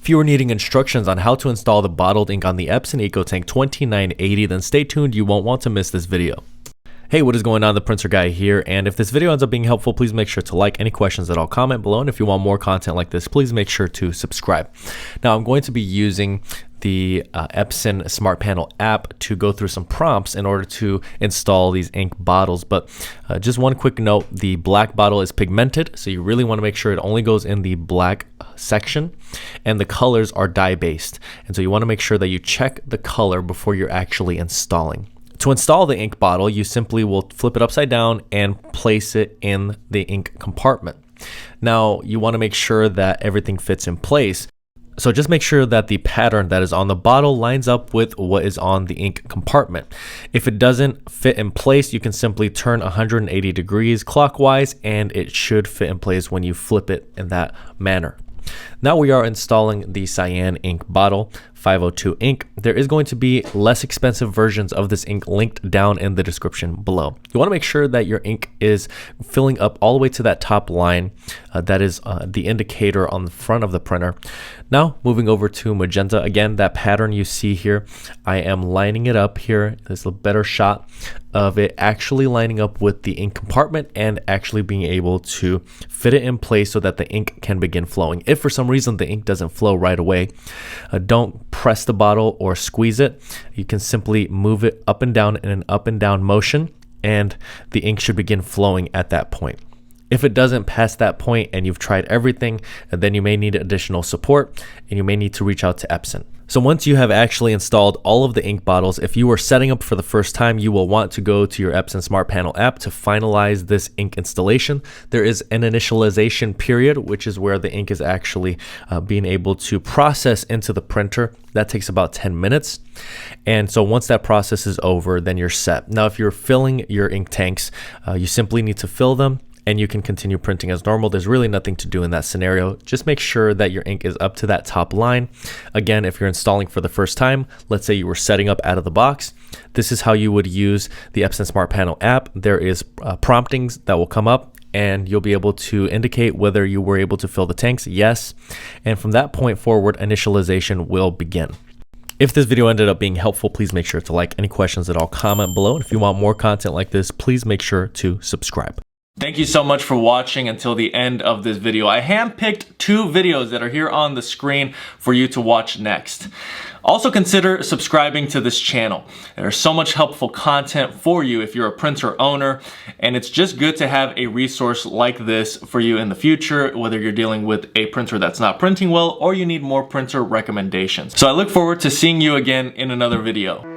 If you are needing instructions on how to install the bottled ink on the Epson EcoTank 2980, then stay tuned, you won't want to miss this video. Hey, what is going on? The Printer Guy here, and if this video ends up being helpful, please make sure to like. Any questions at all, comment below, and if you want more content like this, please make sure to subscribe. Now, I'm going to be using the Epson Smart Panel app to go through some prompts in order to install these ink bottles, but just one quick note, the black bottle is pigmented, so you really want to make sure it only goes in the black section, and the colors are dye-based, and so you want to make sure that you check the color before you're actually installing. To install the ink bottle, you simply will flip it upside down and place it in the ink compartment. Now, you want to make sure that everything fits in place. So just make sure that the pattern that is on the bottle lines up with what is on the ink compartment. If it doesn't fit in place, you can simply turn 180 degrees clockwise and it should fit in place when you flip it in that manner. Now we are installing the cyan ink bottle, 502 ink. There is going to be less expensive versions of this ink linked down in the description below. You want to make sure that your ink is filling up all the way to that top line. That is the indicator on the front of the printer. Now moving over to magenta, again, that pattern you see here, I am lining it up here. There's a better shot of it actually lining up with the ink compartment and actually being able to fit it in place so that the ink can begin flowing. If for some reason the ink doesn't flow right away, don't press the bottle or squeeze it. You can simply move it up and down in an up and down motion, and the ink should begin flowing at that point. If it doesn't pass that point and you've tried everything, then you may need additional support and you may need to reach out to Epson. So once you have actually installed all of the ink bottles, if you are setting up for the first time, you will want to go to your Epson Smart Panel app to finalize this ink installation. There is an initialization period, which is where the ink is actually being able to process into the printer. That takes about 10 minutes. And so once that process is over, then you're set. Now, if you're filling your ink tanks, you simply need to fill them and you can continue printing as normal. There's really nothing to do in that scenario. Just make sure that your ink is up to that top line. Again, if you're installing for the first time, let's say you were setting up out of the box, this is how you would use the Epson Smart Panel app. There is promptings that will come up and you'll be able to indicate whether you were able to fill the tanks, yes. And from that point forward, initialization will begin. If this video ended up being helpful, please make sure to like. Any questions at all, comment below. And if you want more content like this, please make sure to subscribe. Thank you so much for watching until the end of this video. I handpicked 2 videos that are here on the screen for you to watch next. Also consider subscribing to this channel. There's so much helpful content for you if you're a printer owner, and it's just good to have a resource like this for you in the future, whether you're dealing with a printer that's not printing well or you need more printer recommendations. So I look forward to seeing you again in another video.